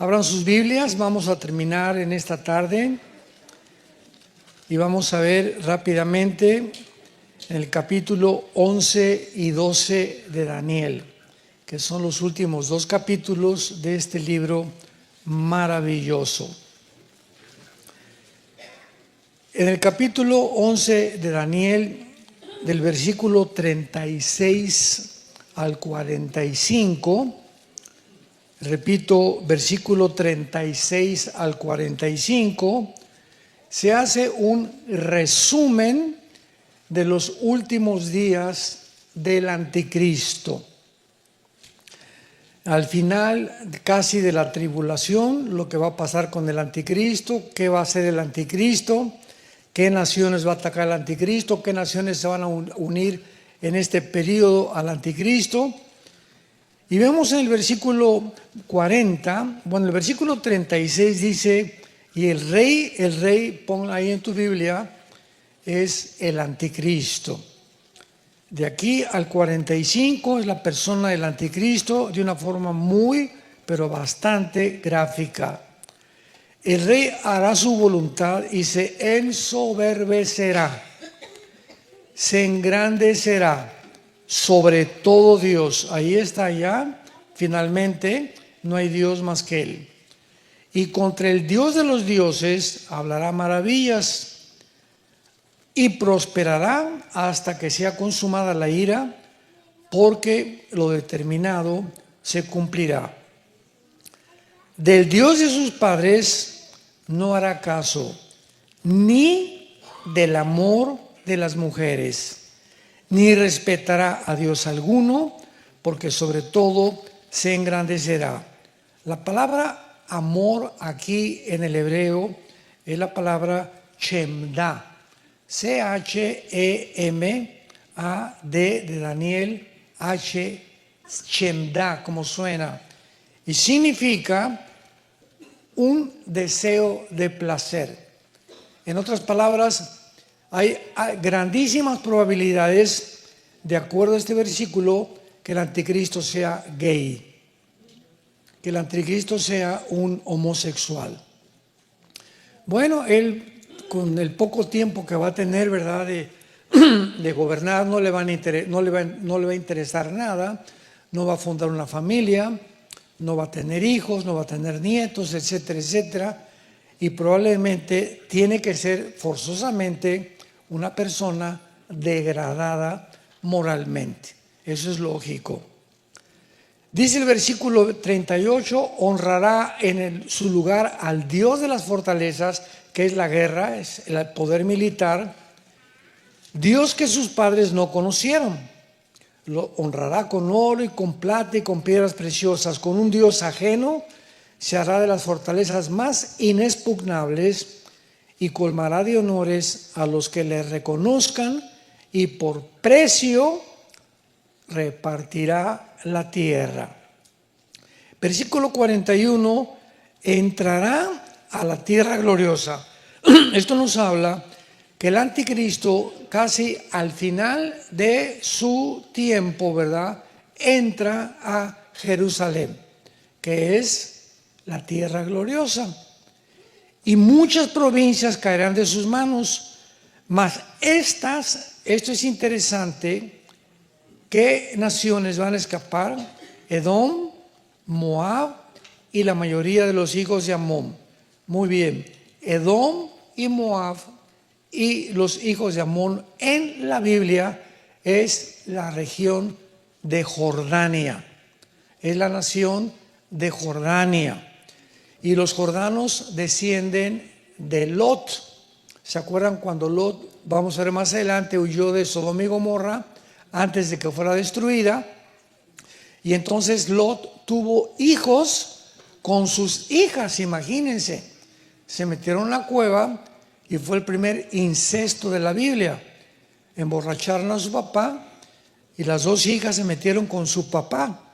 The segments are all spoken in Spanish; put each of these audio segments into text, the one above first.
Abran sus Biblias, vamos a terminar en esta tarde y vamos a ver rápidamente el capítulo 11 y 12 de Daniel, que son los últimos dos capítulos de este libro maravilloso. En el capítulo 11 de Daniel, del versículo 36 al 45, repito, versículo 36 al 45, se hace un resumen de los últimos días del anticristo. Al final casi de la tribulación, lo que va a pasar con el anticristo, qué va a hacer el anticristo, qué naciones va a atacar el anticristo, qué naciones se van a unir en este periodo al anticristo. Y vemos en el versículo 40, el versículo 36 dice, y el rey, pon ahí en tu Biblia, es el anticristo. De aquí al 45 es la persona del anticristo de una forma muy, pero bastante gráfica. El rey hará su voluntad y se ensoberbecerá, se engrandecerá sobre todo Dios. Ahí está ya, finalmente, no hay Dios más que Él. Y contra el Dios de los dioses hablará maravillas y prosperará hasta que sea consumada la ira, porque lo determinado se cumplirá. Del Dios de sus padres no hará caso, ni del amor de las mujeres, ni respetará a Dios alguno, porque sobre todo se engrandecerá. La palabra amor aquí en el hebreo es la palabra Chemda, C-H-E-M-A-D de Daniel, H, Chemda, como suena, y significa un deseo de placer. En otras palabras, hay grandísimas probabilidades, de acuerdo a este versículo, que el anticristo sea gay, que el anticristo sea un homosexual. Bueno, él con el poco tiempo que va a tener, ¿verdad?, de gobernar, no le va a interesar nada, no va a fundar una familia, no va a tener hijos, no va a tener nietos, etcétera, etcétera, y probablemente tiene que ser forzosamente una persona degradada moralmente. Eso es lógico. Dice el versículo 38, honrará en su lugar al Dios de las fortalezas, que es la guerra, es el poder militar, Dios que sus padres no conocieron. Lo honrará con oro y con plata y con piedras preciosas. Con un Dios ajeno se hará de las fortalezas más inexpugnables y colmará de honores a los que le reconozcan, y por precio repartirá la tierra. Versículo 41, entrará a la tierra gloriosa. Esto nos habla que el anticristo casi al final de su tiempo, ¿verdad?, entra a Jerusalén, que es la tierra gloriosa. Y muchas provincias caerán de sus manos, mas esto es interesante, ¿qué naciones van a escapar? Edom, Moab y la mayoría de los hijos de Amón. Muy bien, Edom y Moab y los hijos de Amón en la Biblia es la región de Jordania, es la nación de Jordania. Y los jordanos descienden de Lot. ¿Se acuerdan cuando Lot, vamos a ver más adelante, huyó de Sodoma y Gomorra antes de que fuera destruida? Y entonces Lot tuvo hijos con sus hijas, imagínense. Se metieron en la cueva y fue el primer incesto de la Biblia. Emborracharon a su papá y las dos hijas se metieron con su papá.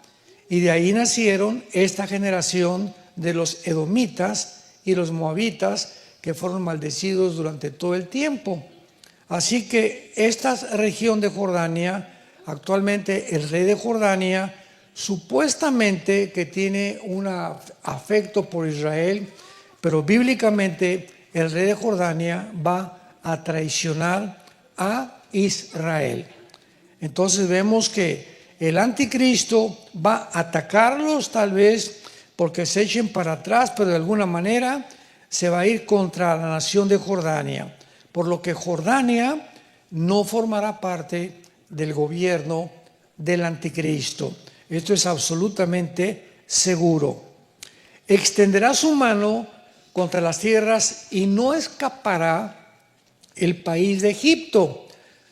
Y de ahí nacieron esta generación de los edomitas y los moabitas, que fueron maldecidos durante todo el tiempo. Así que esta región de Jordania, actualmente el rey de Jordania, supuestamente que tiene un afecto por Israel, pero bíblicamente el rey de Jordania va a traicionar a Israel. Entonces vemos que el anticristo va a atacarlos tal vez porque se echen para atrás, pero de alguna manera se va a ir contra la nación de Jordania, por lo que Jordania no formará parte del gobierno del anticristo. Esto es absolutamente seguro. Extenderá su mano contra las tierras y no escapará el país de Egipto.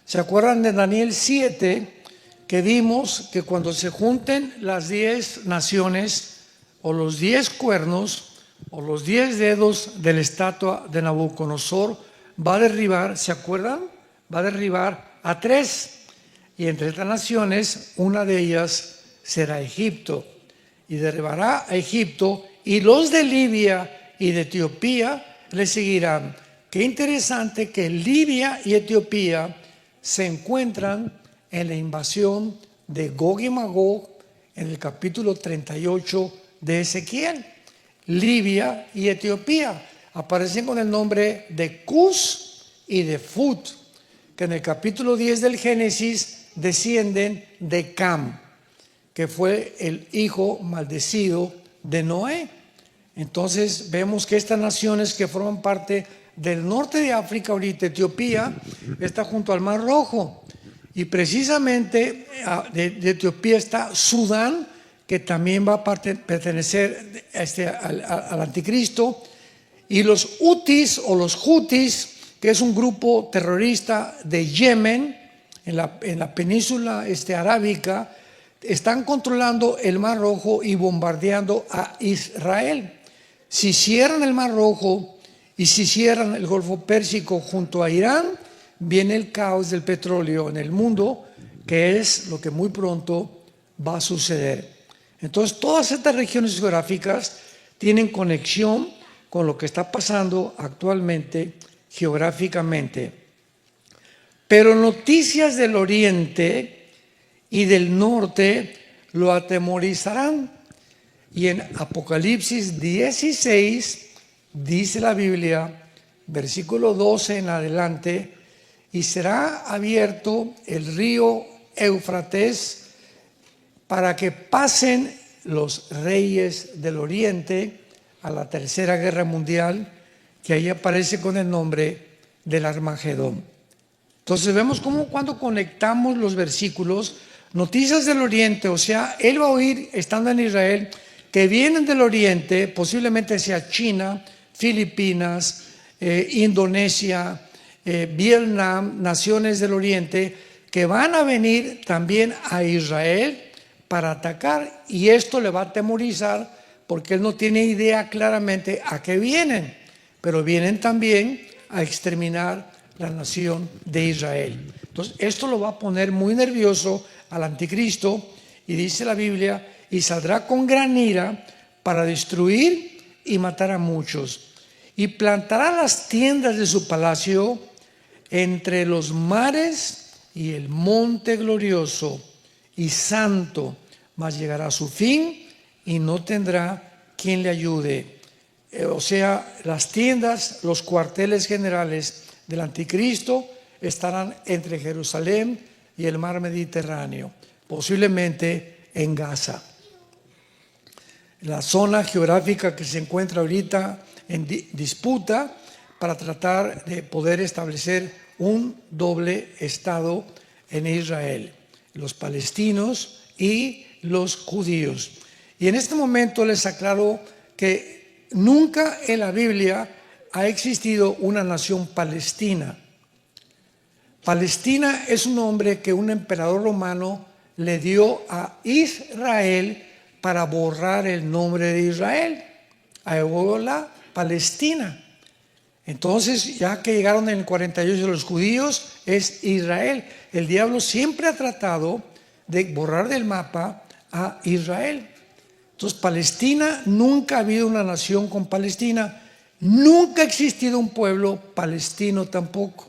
¿Se acuerdan de Daniel 7? Que vimos que cuando se junten las 10 naciones o los 10 cuernos o los 10 dedos de la estatua de Nabucodonosor, va a derribar, ¿se acuerdan? Va a derribar a 3, y entre estas naciones una de ellas será Egipto, y derribará a Egipto, y los de Libia y de Etiopía le seguirán. Qué interesante que Libia y Etiopía se encuentran en la invasión de Gog y Magog en el capítulo 38 de Ezequiel. Libia y Etiopía aparecen con el nombre de Cus y de Fut, que en el capítulo 10 del Génesis descienden de Cam, que fue el hijo maldecido de Noé. Entonces vemos que estas naciones que forman parte del norte de África ahorita, Etiopía, está junto al Mar Rojo. Y precisamente de Etiopía está Sudán, que también va a pertenecer al anticristo, y los Hutis o los Hutis, que es un grupo terrorista de Yemen, en la península arábica, están controlando el Mar Rojo y bombardeando a Israel. Si cierran el Mar Rojo y si cierran el Golfo Pérsico junto a Irán, viene el caos del petróleo en el mundo, que es lo que muy pronto va a suceder. Entonces, todas estas regiones geográficas tienen conexión con lo que está pasando actualmente geográficamente. Pero noticias del oriente y del norte lo atemorizarán. Y en Apocalipsis 16 dice la Biblia, versículo 12 en adelante, y será abierto el río Éufrates para que pasen los reyes del oriente a la tercera guerra mundial, que ahí aparece con el nombre del Armagedón. Entonces vemos cómo cuando conectamos los versículos, noticias del oriente, o sea, él va a oír, estando en Israel, que vienen del oriente, posiblemente sea China, Filipinas, Indonesia, Vietnam, naciones del oriente, que van a venir también a Israel para atacar, y esto le va a atemorizar porque él no tiene idea claramente a qué vienen, pero vienen también a exterminar la nación de Israel. Entonces esto lo va a poner muy nervioso al anticristo, y dice la Biblia, y saldrá con gran ira para destruir y matar a muchos, y plantará las tiendas de su palacio entre los mares y el monte glorioso y santo, mas llegará a su fin y no tendrá quien le ayude. O sea, las tiendas, los cuarteles generales del anticristo estarán entre Jerusalén y el mar Mediterráneo, posiblemente en Gaza. La zona geográfica que se encuentra ahorita en disputa para tratar de poder establecer un doble estado en Israel, los palestinos y los judíos. Y en este momento les aclaro que nunca en la Biblia ha existido una nación palestina. Palestina es un nombre que un emperador romano le dio a Israel para borrar el nombre de Israel, a Eola, Palestina. Entonces, ya que llegaron en el 48 los judíos, es Israel. El diablo siempre ha tratado de borrar del mapa a Israel. Entonces, Palestina, nunca ha habido una nación con Palestina, nunca ha existido un pueblo palestino tampoco.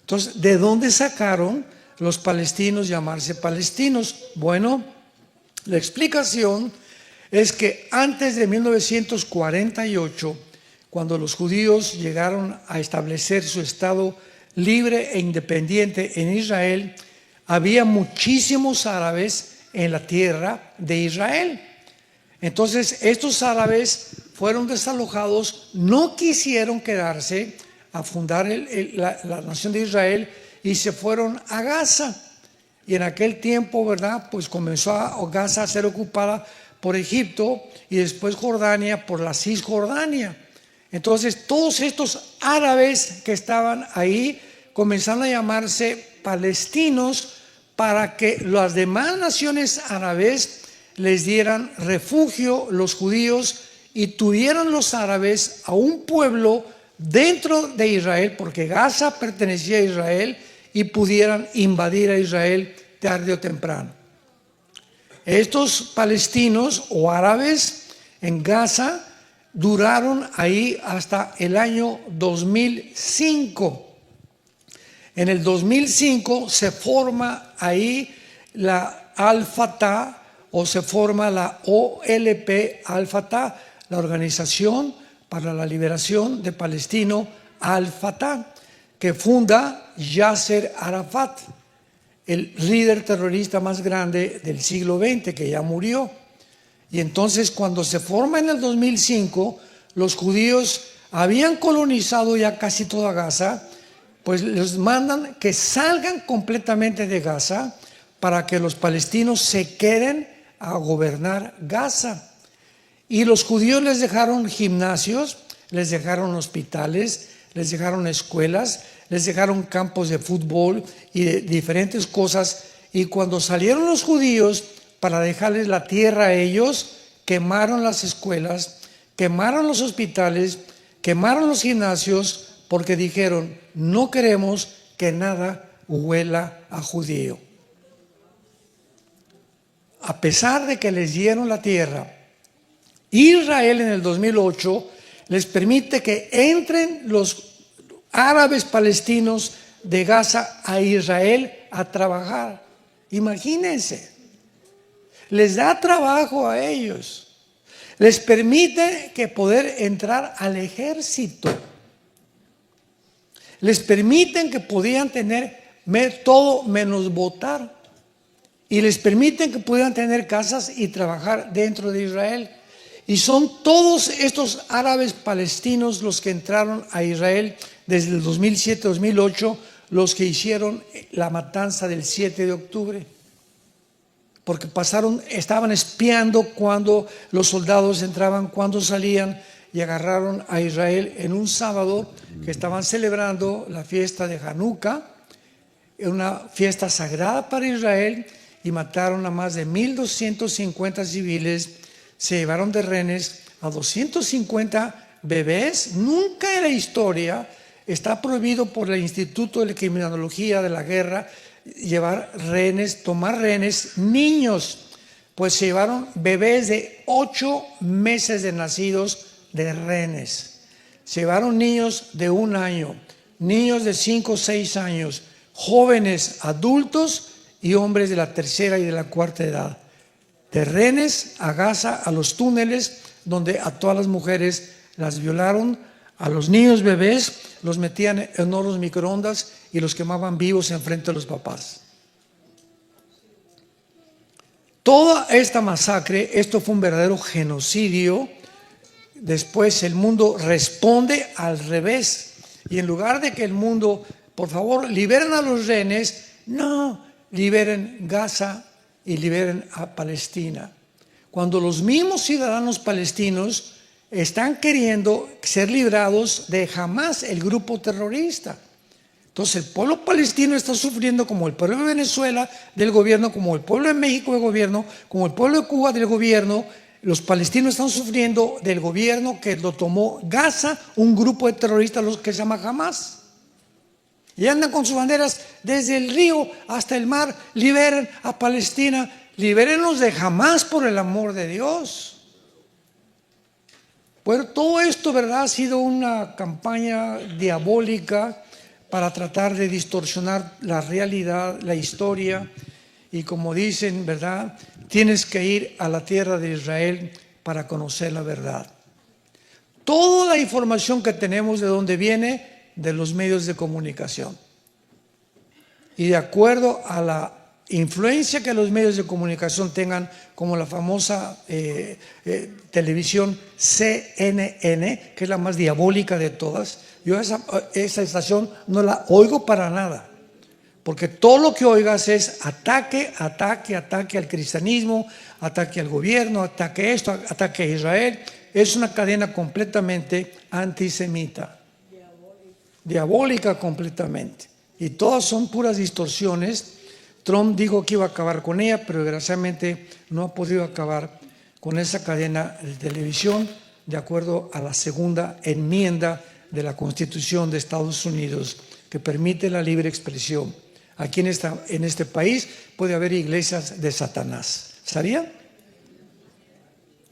Entonces, ¿de dónde sacaron los palestinos llamarse palestinos? Bueno, La explicación es que antes de 1948, cuando los judíos llegaron a establecer su estado libre e independiente en Israel, había muchísimos árabes en la tierra de Israel. Entonces, estos árabes fueron desalojados, no quisieron quedarse a fundar la nación de Israel y se fueron a Gaza. Y en aquel tiempo, ¿verdad? Pues comenzó Gaza a ser ocupada por Egipto y después Jordania por la Cisjordania. Entonces, todos estos árabes que estaban ahí comenzaron a llamarse palestinos para que las demás naciones árabes les dieran refugio, los judíos, y tuvieran los árabes a un pueblo dentro de Israel, porque Gaza pertenecía a Israel, y pudieran invadir a Israel tarde o temprano. Estos palestinos o árabes en Gaza duraron ahí hasta el año 2005. En el 2005 se forma ahí la Al-Fatah, o se forma la OLP Al-Fatah, la Organización para la Liberación de Palestino Al-Fatah, que funda Yasser Arafat, el líder terrorista más grande del siglo XX, que ya murió. Y entonces, cuando se forma en el 2005, los judíos habían colonizado ya casi toda Gaza, pues les mandan que salgan completamente de Gaza para que los palestinos se queden a gobernar Gaza. Y los judíos les dejaron gimnasios, les dejaron hospitales, les dejaron escuelas, les dejaron campos de fútbol y de diferentes cosas. Y cuando salieron los judíos para dejarles la tierra a ellos, quemaron las escuelas, quemaron los hospitales, quemaron los gimnasios, porque dijeron: no queremos que nada huela a judío. A pesar de que les dieron la tierra, Israel en el 2008 les permite que entren los árabes palestinos de Gaza a Israel a trabajar. Imagínense, les da trabajo a ellos, les permite que poder entrar al ejército, les permiten que podían tener todo menos votar, y les permiten que puedan tener casas y trabajar dentro de Israel. Y son todos estos árabes palestinos los que entraron a Israel desde el 2007-2008, los que hicieron la matanza del 7 de octubre. Porque estaban espiando cuando los soldados entraban, cuando salían, y agarraron a Israel en un sábado que estaban celebrando la fiesta de Hanukkah, una fiesta sagrada para Israel, y mataron a más de 1,250 civiles. Se llevaron de rehenes a 250 bebés. Nunca en la historia está prohibido por el Instituto de Criminología de la Guerra llevar rehenes, tomar rehenes niños. Pues se llevaron bebés de 8 meses de nacidos de rehenes. Se llevaron niños de 1 año, niños de 5 o 6 años, jóvenes, adultos y hombres de la tercera y de la cuarta edad. De rehenes a Gaza, a los túneles, donde a todas las mujeres las violaron, a los niños bebés los metían en hornos microondas y los quemaban vivos enfrente de los papás. Toda esta masacre, esto fue un verdadero genocidio. Después el mundo responde al revés, y en lugar de que el mundo, por favor, liberen a los rehenes, no, liberen Gaza y liberen a Palestina. Cuando los mismos ciudadanos palestinos están queriendo ser librados de Hamas, el grupo terrorista. Entonces el pueblo palestino está sufriendo como el pueblo de Venezuela del gobierno, como el pueblo de México del gobierno, como el pueblo de Cuba del gobierno. Los palestinos están sufriendo del gobierno que lo tomó Gaza, un grupo de terroristas, los que se llama Hamas. Y andan con sus banderas desde el río hasta el mar: liberen a Palestina, libérenlos de Hamas, por el amor de Dios. Bueno, todo esto, ¿verdad?, ha sido una campaña diabólica para tratar de distorsionar la realidad, la historia. y como dicen, ¿verdad? Tienes que ir a la tierra de Israel para conocer la verdad. Toda la información que tenemos, ¿de dónde viene? De los medios de comunicación. Y de acuerdo a la influencia que los medios de comunicación tengan, como la famosa televisión CNN, que es la más diabólica de todas, yo esa estación no la oigo para nada, porque todo lo que oigas es ataque, ataque, ataque al cristianismo, ataque al gobierno, ataque a esto, ataque a Israel. Es una cadena completamente antisemita, diabólica completamente, y todas son puras distorsiones. Trump dijo que iba a acabar con ella, pero desgraciadamente no ha podido acabar con esa cadena de televisión, de acuerdo a la segunda enmienda de la Constitución de Estados Unidos, que permite la libre expresión. Aquí en este país puede haber iglesias de Satanás. ¿Sabían?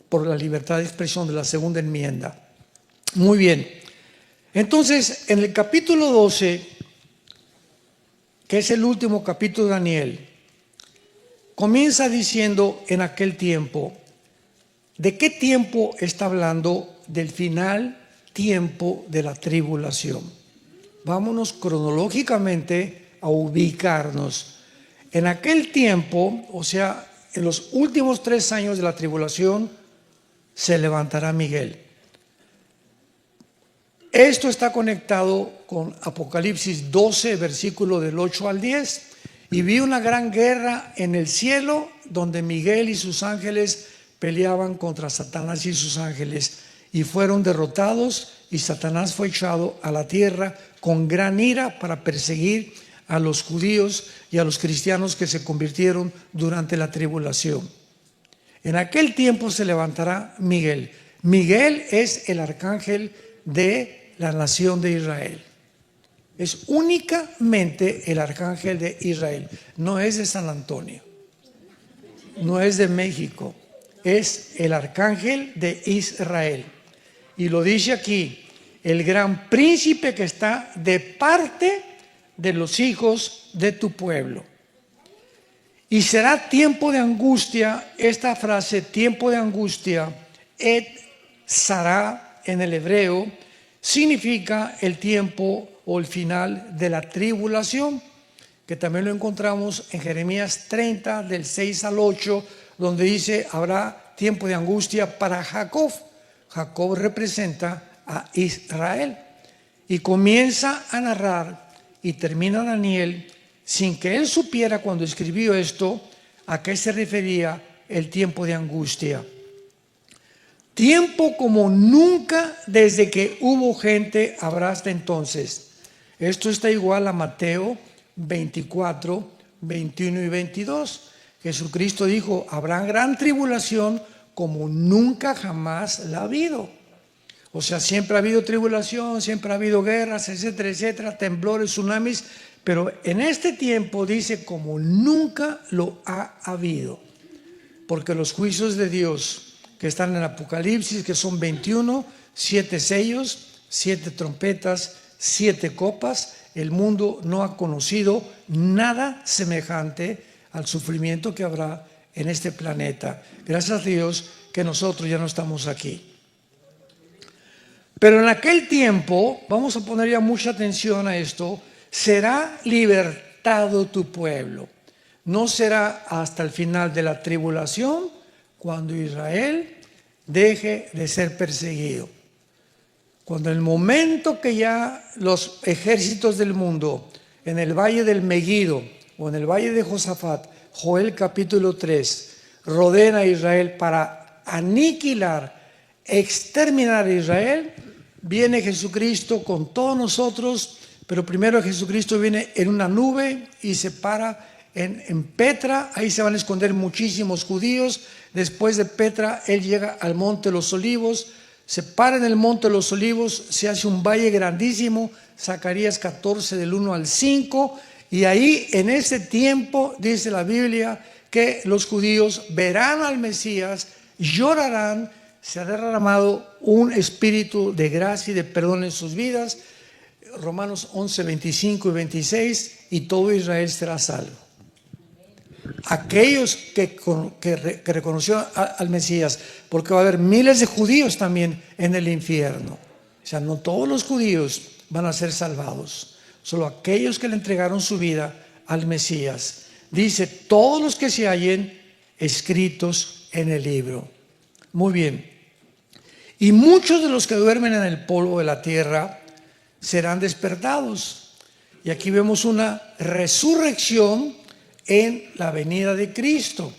Por la libertad de expresión de la segunda enmienda. Muy bien. Entonces, en el capítulo 12, que es el último capítulo de Daniel, comienza diciendo en aquel tiempo. ¿De qué tiempo está hablando? Del final tiempo de la tribulación. Vámonos cronológicamente a ubicarnos. En aquel tiempo, o sea, en los últimos 3 años de la tribulación, se levantará Miguel. Esto está conectado con Apocalipsis 12, versículo del 8 al 10. Y vi una gran guerra en el cielo, donde Miguel y sus ángeles peleaban contra Satanás y sus ángeles, y fueron derrotados, y Satanás fue echado a la tierra con gran ira para perseguir a los judíos y a los cristianos que se convirtieron durante la tribulación. En aquel tiempo se levantará Miguel. Miguel es el arcángel de la nación de Israel. Es únicamente el arcángel de Israel. No es de San Antonio, no es de México, es el arcángel de Israel. Y lo dice aquí, el gran príncipe que está de parte de los hijos de tu pueblo. Y será tiempo de angustia. Esta frase, tiempo de angustia, et sará en el hebreo, significa el tiempo o el final de la tribulación, que también lo encontramos en Jeremías 30, del 6 al 8, donde dice, habrá tiempo de angustia para Jacob. Jacob representa a Israel. Y comienza a narrar y termina Daniel sin que él supiera cuando escribió esto a qué se refería el tiempo de angustia. Tiempo como nunca desde que hubo gente habrá hasta entonces. Esto está igual a Mateo 24, 21 y 22. Jesucristo dijo, habrá gran tribulación como nunca jamás la ha habido. O sea, siempre ha habido tribulación, siempre ha habido guerras, etcétera, etcétera, temblores, tsunamis. Pero en este tiempo dice como nunca lo ha habido. Porque los juicios de Dios que están en Apocalipsis, que son 21, 7 sellos, 7 trompetas, 7 copas, el mundo no ha conocido nada semejante al sufrimiento que habrá en este planeta. Gracias a Dios que nosotros ya no estamos aquí. Pero en aquel tiempo, vamos a poner ya mucha atención a esto, será libertado tu pueblo. No será hasta el final de la tribulación, cuando Israel deje de ser perseguido. Cuando el momento que ya los ejércitos del mundo en el valle del Meguido o en el valle de Josafat, Joel capítulo 3, rodean a Israel para aniquilar, exterminar a Israel, viene Jesucristo con todos nosotros, pero primero Jesucristo viene en una nube y se para en Petra. Ahí se van a esconder muchísimos judíos. Después de Petra, él llega al monte de los Olivos, se para en el monte de los Olivos, se hace un valle grandísimo, Zacarías 14 del 1 al 5, y ahí en ese tiempo dice la Biblia que los judíos verán al Mesías, llorarán, se ha derramado un espíritu de gracia y de perdón en sus vidas, Romanos 11, 25 y 26, y todo Israel será salvo. aquellos que reconocieron al Mesías, porque va a haber miles de judíos también en el infierno. O sea, no todos los judíos van a ser salvados, solo aquellos que le entregaron su vida al Mesías. Dice, todos los que se hallen escritos en el libro. Muy bien. Y muchos de los que duermen en el polvo de la tierra serán despertados. Y aquí vemos una resurrección en la venida de Cristo.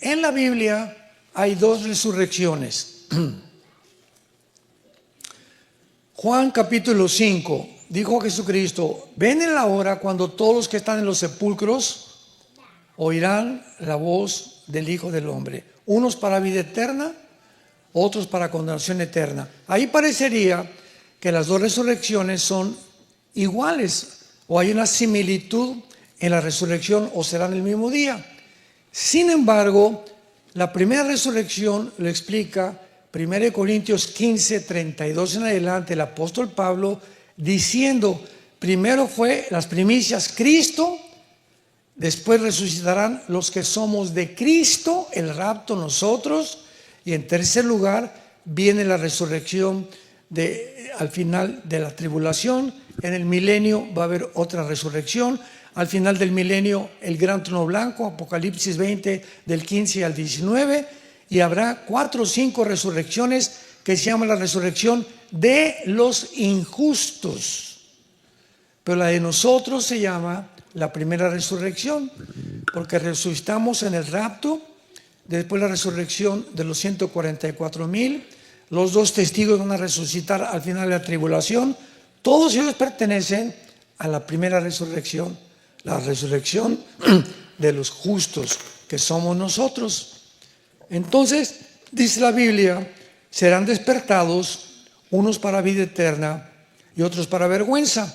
En la Biblia hay dos resurrecciones. Juan capítulo 5, dijo Jesucristo, ven en la hora cuando todos los que están en los sepulcros oirán la voz del Hijo del Hombre, unos para vida eterna, otros para condenación eterna. Ahí parecería que las dos resurrecciones son iguales, o hay una similitud en la resurrección, o serán el mismo día. Sin embargo, la primera resurrección lo explica 1 Corintios 15, 32 en adelante, el apóstol Pablo, diciendo, primero fue las primicias Cristo, después resucitarán los que somos de Cristo, el rapto nosotros, y en tercer lugar viene la resurrección al final de la tribulación. En el milenio va a haber otra resurrección. Al final del milenio, el gran trono blanco, Apocalipsis 20, del 15 al 19, y habrá 4 o 5 resurrecciones que se llama la resurrección de los injustos. Pero la de nosotros se llama la primera resurrección, porque resucitamos en el rapto, después la resurrección de los 144,000, los 2 testigos van a resucitar al final de la tribulación. Todos ellos pertenecen a la primera resurrección, la resurrección de los justos, que somos nosotros. Entonces, dice la Biblia, serán despertados unos para vida eterna y otros para vergüenza.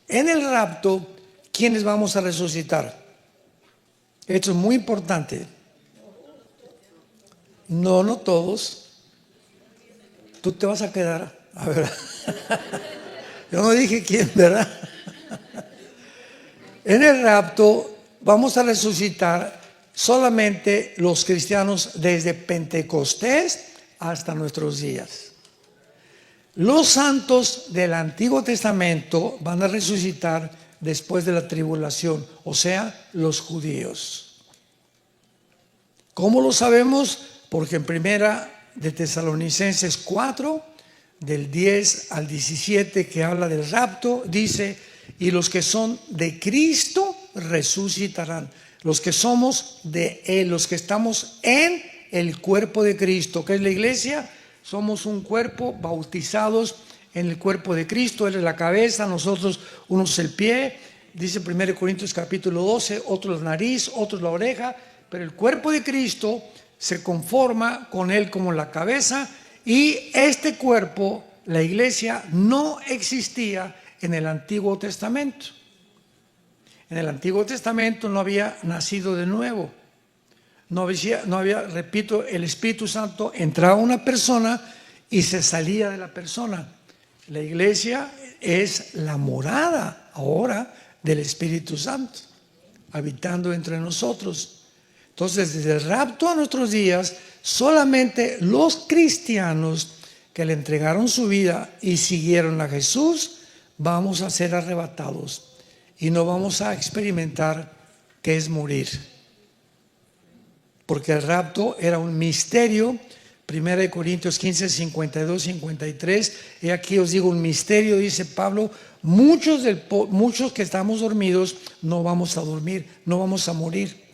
En el rapto, ¿quiénes vamos a resucitar? Esto es muy importante. No todos. Tú te vas a quedar, a ver. Yo no dije quién, ¿verdad? En el rapto vamos a resucitar solamente los cristianos desde Pentecostés hasta nuestros días. Los santos del Antiguo Testamento van a resucitar después de la tribulación, o sea, los judíos. ¿Cómo lo sabemos? Porque en primera de Tesalonicenses 4, del 10 al 17, que habla del rapto, dice, y los que son de Cristo resucitarán. Los que somos de Él, los que estamos en el cuerpo de Cristo, que es la iglesia, somos un cuerpo bautizados en el cuerpo de Cristo. Él es la cabeza, nosotros unos el pie, dice 1 Corintios capítulo 12, otros la nariz, otros la oreja, pero el cuerpo de Cristo se conforma con Él como la cabeza, y este cuerpo, la iglesia, no existía en el Antiguo Testamento. En el Antiguo Testamento no había nacido de nuevo. No había, repito, el Espíritu Santo entraba a una persona y se salía de la persona. La iglesia es la morada ahora del Espíritu Santo, habitando entre nosotros. Entonces, desde el rapto a nuestros días, solamente los cristianos que le entregaron su vida y siguieron a Jesús, vamos a ser arrebatados y no vamos a experimentar qué es morir. Porque el rapto era un misterio. 1 Corintios 15, 52, 53. Y aquí os digo un misterio, dice Pablo. Muchos que estamos dormidos no vamos a dormir, no vamos a morir.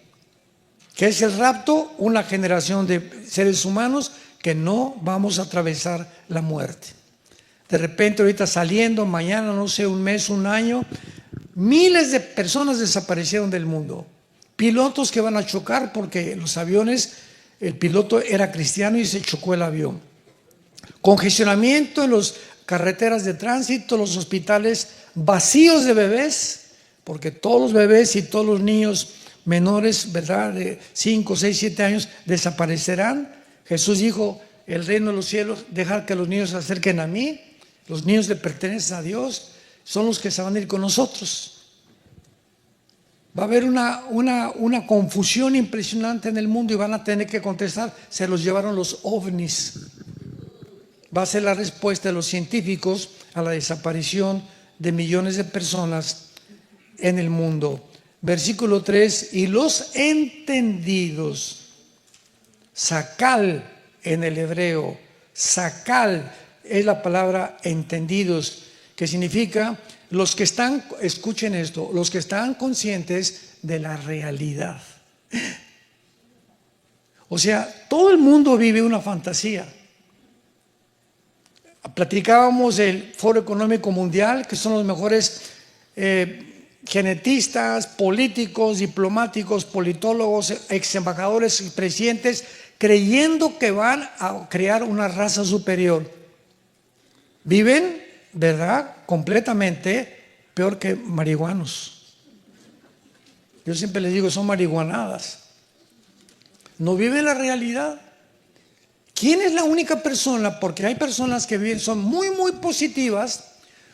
¿Qué es el rapto? Una generación de seres humanos que no vamos a atravesar la muerte. De repente ahorita saliendo, mañana, no sé, un mes, un año, miles de personas desaparecieron del mundo. Pilotos que van a chocar porque los aviones, el piloto era cristiano y se chocó el avión. Congestionamiento en las carreteras de tránsito, los hospitales vacíos de bebés, porque todos los bebés y todos los niños menores, ¿verdad?, de 5, 6, 7 años desaparecerán. Jesús dijo, el reino de los cielos, dejad que los niños se acerquen a mí. Los niños le pertenecen a Dios, son los que se van a ir con nosotros. Va a haber una confusión impresionante en el mundo y van a tener que contestar, se los llevaron los ovnis. Va a ser la respuesta de los científicos a la desaparición de millones de personas en el mundo. Versículo 3, y los entendidos, sakal en el hebreo, sakal es la palabra entendidos, que significa los que están, escuchen esto, los que están conscientes de la realidad. O sea, todo el mundo vive una fantasía. Platicábamos del Foro Económico Mundial, que son los mejores genetistas, políticos, diplomáticos, politólogos, ex embajadores y presidentes, creyendo que van a crear una raza superior. Viven, ¿verdad?, completamente peor que marihuanos. Yo siempre les digo, son marihuanadas. No viven la realidad. ¿Quién es la única persona? Porque hay personas que viven, son muy, muy positivas,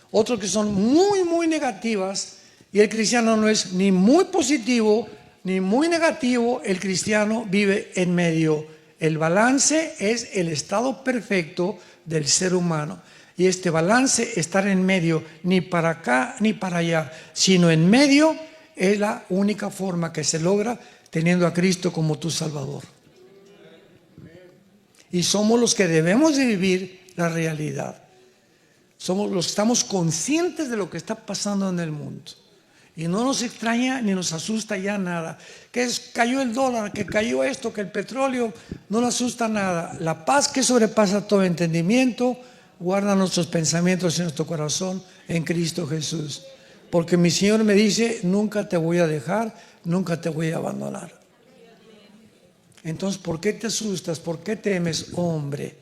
otros que son muy, muy negativas, y el cristiano no es ni muy positivo ni muy negativo, el cristiano vive en medio. El balance es el estado perfecto del ser humano. Y este balance, estar en medio, ni para acá ni para allá, sino en medio, es la única forma que se logra teniendo a Cristo como tu Salvador. Y somos los que debemos de vivir la realidad. Somos los que estamos conscientes de lo que está pasando en el mundo. Y no nos extraña ni nos asusta ya nada. Cayó el dólar, que cayó esto, que el petróleo, no nos asusta nada. La paz que sobrepasa todo entendimiento guarda nuestros pensamientos en nuestro corazón en Cristo Jesús. Porque mi Señor me dice, nunca te voy a dejar, nunca te voy a abandonar. Entonces, ¿por qué te asustas? ¿Por qué temes, hombre?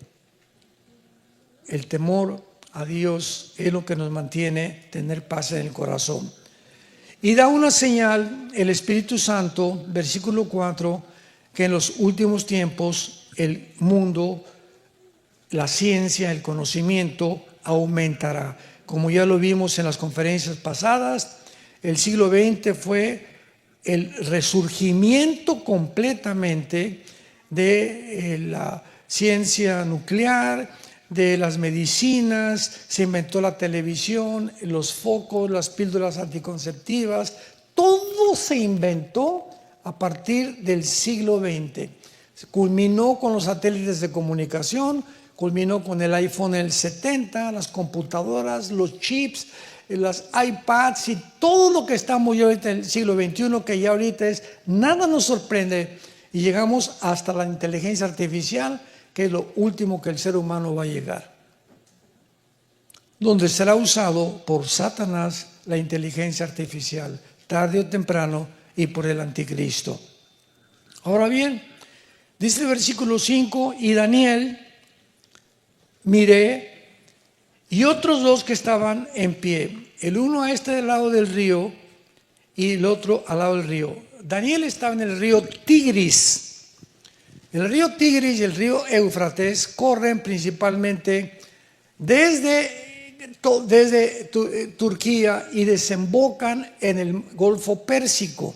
El temor a Dios es lo que nos mantiene tener paz en el corazón. Y da una señal el Espíritu Santo, versículo 4, que en los últimos tiempos el mundo, la ciencia, el conocimiento aumentará. Como ya lo vimos en las conferencias pasadas, el siglo XX fue el resurgimiento completamente de la ciencia nuclear, de las medicinas, se inventó la televisión, los focos, las píldoras anticonceptivas, todo se inventó a partir del siglo XX. Culminó con los satélites de comunicación, culminó con el iPhone en el 70, las computadoras, los chips, las iPads y todo lo que estamos ya ahorita en el siglo XXI, que ya ahorita es, nada nos sorprende y llegamos hasta la inteligencia artificial, que es lo último que el ser humano va a llegar, donde será usado por Satanás la inteligencia artificial, tarde o temprano, y por el anticristo. Ahora bien, dice el versículo 5, y Daniel miré, y otros dos que estaban en pie, el uno a este lado del río y el otro al lado del río. Daniel estaba en el río Tigris. El río Tigris y el río Éufrates corren principalmente desde Turquía y desembocan en el Golfo Pérsico.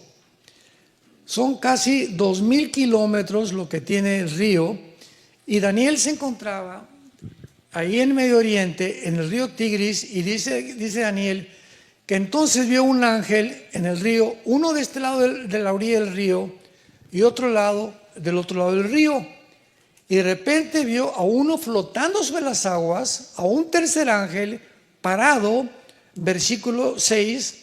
Son casi 2000 kilómetros lo que tiene el río, y Daniel se encontraba ahí en Medio Oriente, en el río Tigris, y dice Daniel que entonces vio un ángel en el río, uno de este lado de la orilla del río y otro lado del otro lado del río, y de repente vio a uno flotando sobre las aguas, a un tercer ángel parado, versículo 6,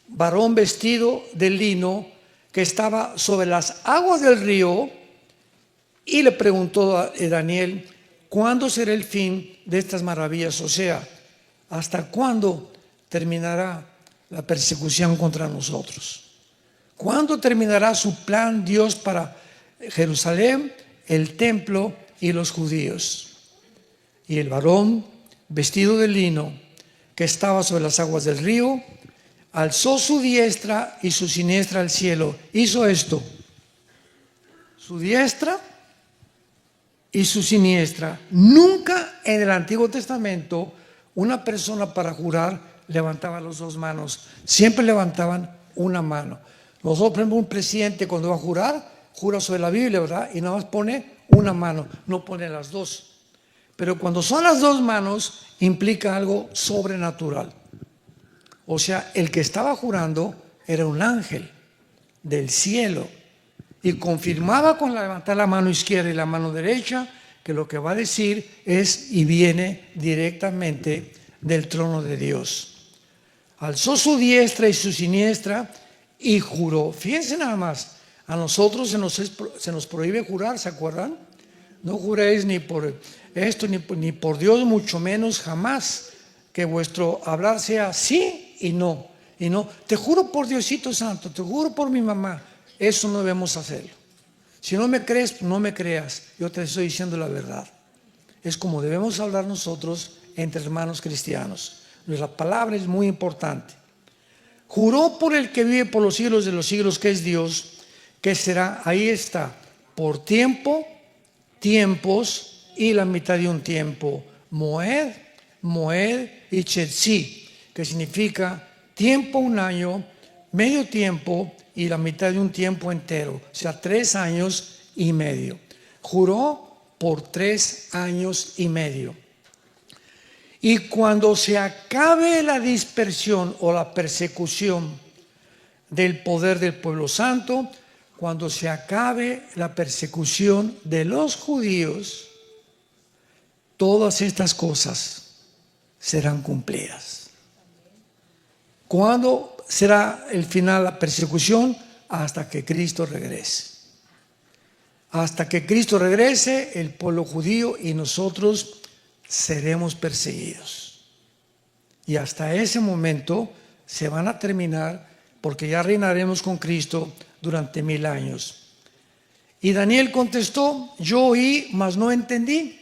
varón vestido de lino, que estaba sobre las aguas del río, y le preguntó a Daniel, ¿cuándo será el fin de estas maravillas? O sea, ¿hasta cuándo terminará la persecución contra nosotros? ¿Cuándo terminará su plan Dios para Jerusalén, el templo y los judíos? Y el varón vestido de lino, que estaba sobre las aguas del río, alzó su diestra y su siniestra al cielo. Hizo esto, su diestra y su siniestra. Nunca en el Antiguo Testamento una persona para jurar levantaba las dos manos, siempre levantaban una mano. Nosotros, por ejemplo, un presidente cuando va a jurar, jura sobre la Biblia, ¿verdad? Y nada más pone una mano, no pone las dos. Pero cuando son las dos manos, implica algo sobrenatural. O sea, el que estaba jurando era un ángel del cielo y confirmaba con levantar la mano izquierda y la mano derecha que lo que va a decir es y viene directamente del trono de Dios. Alzó su diestra y su siniestra y juró. Fíjense nada más, a nosotros se nos prohíbe jurar, ¿se acuerdan? No juréis ni por esto ni por Dios, mucho menos jamás que vuestro hablar sea sí y no. Y no, te juro por Diosito Santo, te juro por mi mamá. Eso no debemos hacerlo. Si no me crees, no me creas. Yo te estoy diciendo la verdad. Es como debemos hablar nosotros entre hermanos cristianos. La palabra es muy importante. Juró por el que vive por los siglos de los siglos, que es Dios, que será, ahí está, por tiempo, tiempos y la mitad de un tiempo. Moed, Moed y Chetzi, que significa tiempo, un año, medio tiempo y la mitad de un tiempo entero, o sea, 3 años y medio. Juró por 3 años y medio. Y cuando se acabe la dispersión o la persecución del poder del pueblo santo, cuando se acabe la persecución de los judíos, todas estas cosas serán cumplidas. ¿Cuándo será el final de la persecución? Hasta que Cristo regrese. Hasta que Cristo regrese, el pueblo judío y nosotros seremos perseguidos. Y hasta ese momento se van a terminar, porque ya reinaremos con Cristo durante 1000 años. Y Daniel contestó: yo oí, mas no entendí.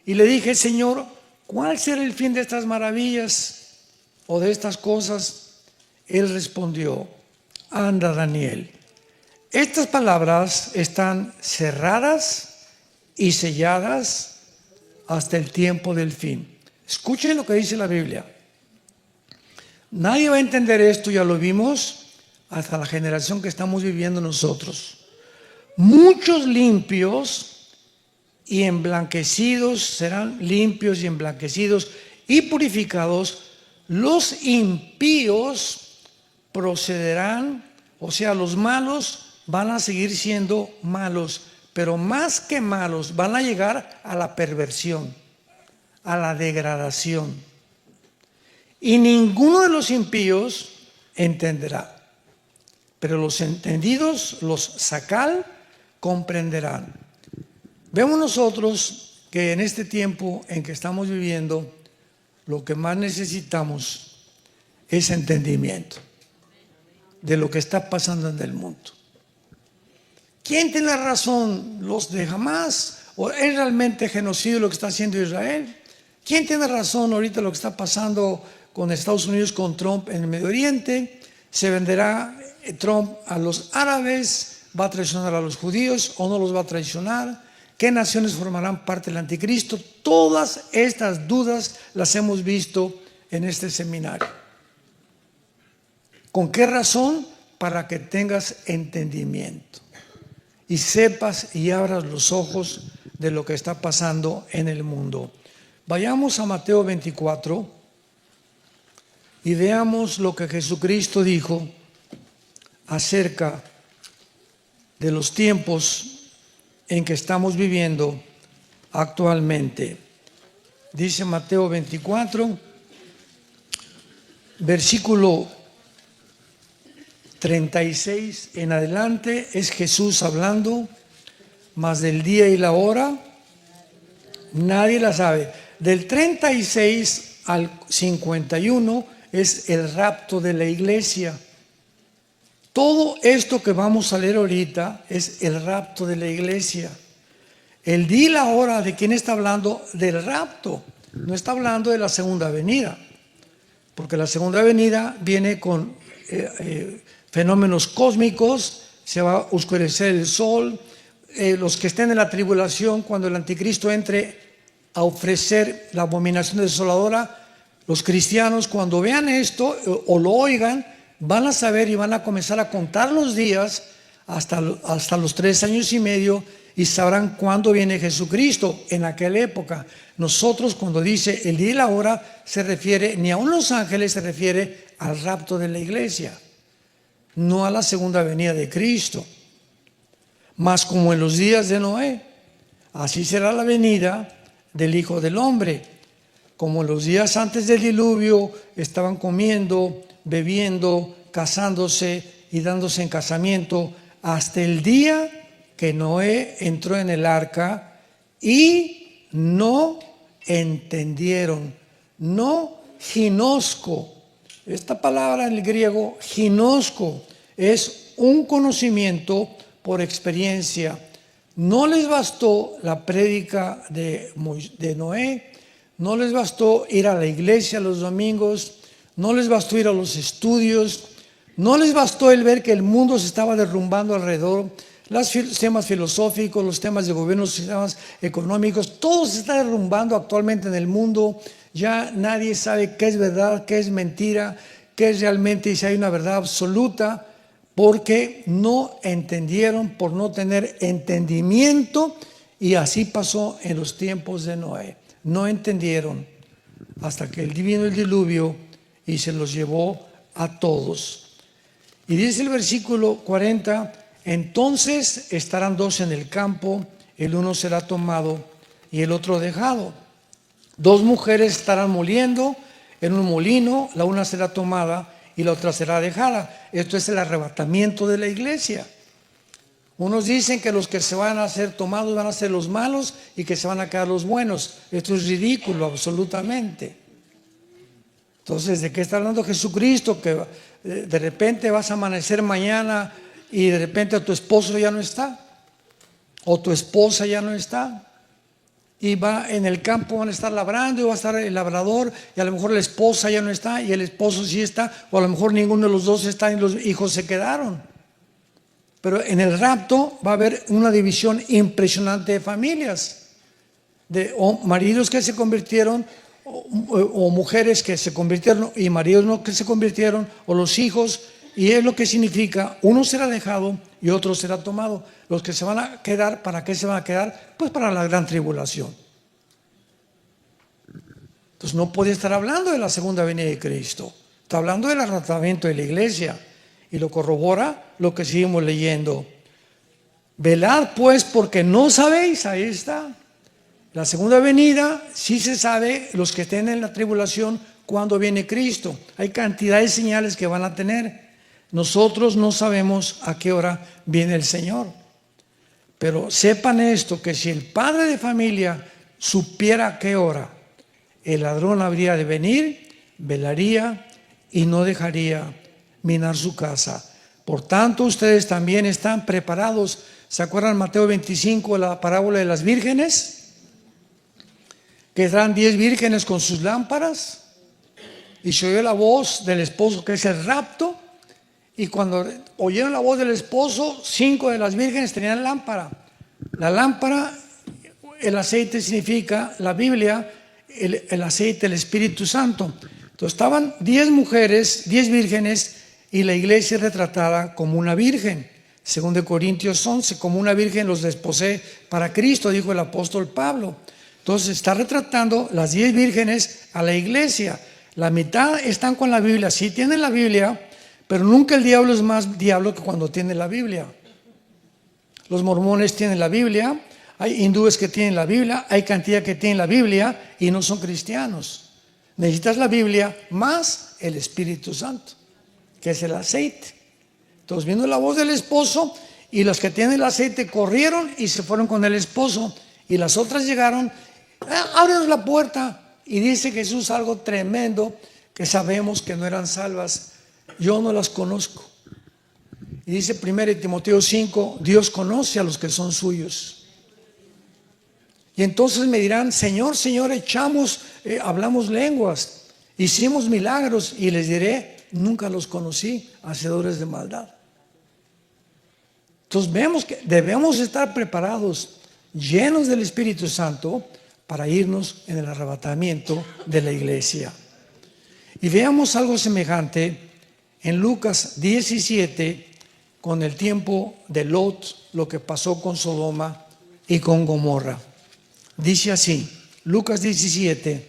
Y le dije: Señor, ¿cuál será el fin de estas maravillas o de estas cosas? Él respondió: anda, Daniel, estas palabras están cerradas y selladas hasta el tiempo del fin. Escuchen lo que dice la Biblia. Nadie va a entender esto, ya lo vimos, hasta la generación que estamos viviendo nosotros. Muchos limpios y emblanquecidos serán limpios y emblanquecidos y purificados. Los impíos procederán, o sea, los malos van a seguir siendo malos, pero más que malos van a llegar a la perversión, a la degradación. Y ninguno de los impíos entenderá, pero los entendidos, los sacal, comprenderán. Vemos nosotros que en este tiempo en que estamos viviendo, lo que más necesitamos es entendimiento de lo que está pasando en el mundo. ¿Quién tiene la razón? ¿Los de Hamás? ¿O es realmente genocidio lo que está haciendo Israel? ¿Quién tiene razón ahorita lo que está pasando con Estados Unidos, con Trump en el Medio Oriente? ¿Se venderá Trump a los árabes? ¿Va a traicionar a los judíos o no los va a traicionar? ¿Qué naciones formarán parte del anticristo? Todas estas dudas las hemos visto en este seminario. ¿Con qué razón? Para que tengas entendimiento y sepas y abras los ojos de lo que está pasando en el mundo. Vayamos a Mateo 24 y veamos lo que Jesucristo dijo acerca de los tiempos en que estamos viviendo actualmente. Dice Mateo 24, versículo 36 en adelante, es Jesús hablando, mas del día y la hora nadie la sabe. Del 36 al 51 es el rapto de la iglesia. Todo esto que vamos a leer ahorita es el rapto de la iglesia. El día y la hora, ¿de quién está hablando? Del rapto. No está hablando de la segunda venida, porque la segunda venida viene con fenómenos cósmicos, se va a oscurecer el sol, los que estén en la tribulación, cuando el anticristo entre a ofrecer la abominación desoladora, los cristianos cuando vean esto o lo oigan, van a saber y van a comenzar a contar los días hasta los 3 años y medio y sabrán cuándo viene Jesucristo. En aquella época, nosotros cuando dice el día y la hora, se refiere, ni aun los ángeles, se refiere al rapto de la iglesia, no a la segunda venida de Cristo. Mas como en los días de Noé, así será la venida del Hijo del Hombre. Como en los días antes del diluvio estaban comiendo, bebiendo, casándose y dándose en casamiento, hasta el día que Noé entró en el arca y no entendieron. No ginosco. Esta palabra en el griego, ginosco, es un conocimiento por experiencia. No les bastó la prédica de Noé, no les bastó ir a la iglesia los domingos, no les bastó ir a los estudios, no les bastó el ver que el mundo se estaba derrumbando alrededor, los temas filosóficos, los temas de gobierno, los temas económicos, todo se está derrumbando actualmente en el mundo. Ya nadie sabe qué es verdad, qué es mentira, qué es realmente, y si hay una verdad absoluta, porque no entendieron, por no tener entendimiento, y así pasó en los tiempos de Noé. No entendieron hasta que vino el diluvio y se los llevó a todos. Y dice el versículo 40, entonces estarán 2 en el campo, el uno será tomado y el otro dejado. 2 mujeres estarán moliendo en un molino, la una será tomada y la otra será dejada. Esto es el arrebatamiento de la iglesia. Unos dicen que los que se van a ser tomados van a ser los malos y que se van a quedar los buenos. Esto es ridículo, absolutamente. Entonces, ¿de qué está hablando Jesucristo? Que de repente vas a amanecer mañana y de repente tu esposo ya no está, o tu esposa ya no está. Y va en el campo, van a estar labrando y va a estar el labrador, y a lo mejor la esposa ya no está y el esposo sí está, o a lo mejor ninguno de los dos está y los hijos se quedaron. Pero en el rapto va a haber una división impresionante de familias, de maridos que se convirtieron o mujeres que se convirtieron y maridos no que se convirtieron, o los hijos. Y es lo que significa, uno será dejado y otro será tomado. Los que se van a quedar, ¿para qué se van a quedar? Pues para la gran tribulación. Entonces no puede estar hablando de la segunda venida de Cristo. Está hablando del arrebatamiento de la iglesia. Y lo corrobora lo que seguimos leyendo. Velad pues porque no sabéis, ahí está. La segunda venida, sí se sabe, los que estén en la tribulación, cuando viene Cristo. Hay cantidad de señales que van a tener. Nosotros no sabemos a qué hora viene el Señor. Pero sepan esto, que si el padre de familia supiera a qué hora el ladrón habría de venir, velaría y no dejaría minar su casa. Por tanto, ustedes también están preparados. ¿Se acuerdan Mateo 25, la parábola de las vírgenes? Que eran 10 vírgenes con sus lámparas y se oyó la voz del esposo, que es el rapto. Y cuando oyeron la voz del esposo, 5 de las vírgenes tenían lámpara. La lámpara, el aceite significa, la Biblia, el aceite, el Espíritu Santo. Entonces estaban 10 mujeres, 10 vírgenes, y la iglesia es retratada como una virgen. Según de Corintios 11, como una virgen los desposé para Cristo, dijo el apóstol Pablo. Entonces está retratando las 10 vírgenes a la iglesia. La mitad están con la Biblia, sí tienen la Biblia, pero nunca el diablo es más diablo que cuando tiene la Biblia. Los mormones tienen la Biblia, hay hindúes que tienen la Biblia, hay cantidad que tienen la Biblia y no son cristianos. Necesitas la Biblia más el Espíritu Santo, que es el aceite. Entonces vino la voz del esposo y los que tienen el aceite corrieron y se fueron con el esposo, y las otras llegaron, ábrenos la puerta. Y dice Jesús algo tremendo, que sabemos que no eran salvas. Yo no las conozco. Y dice 1 Timoteo 5, Dios conoce a los que son suyos. Y entonces me dirán, Señor, Señor, hablamos lenguas, hicimos milagros. Y les diré, nunca los conocí, hacedores de maldad. Entonces vemos que debemos estar preparados, llenos del Espíritu Santo, para irnos en el arrebatamiento de la iglesia. Y veamos algo semejante en Lucas 17 con el tiempo de Lot, lo que pasó con Sodoma y con Gomorra. Dice así, Lucas 17,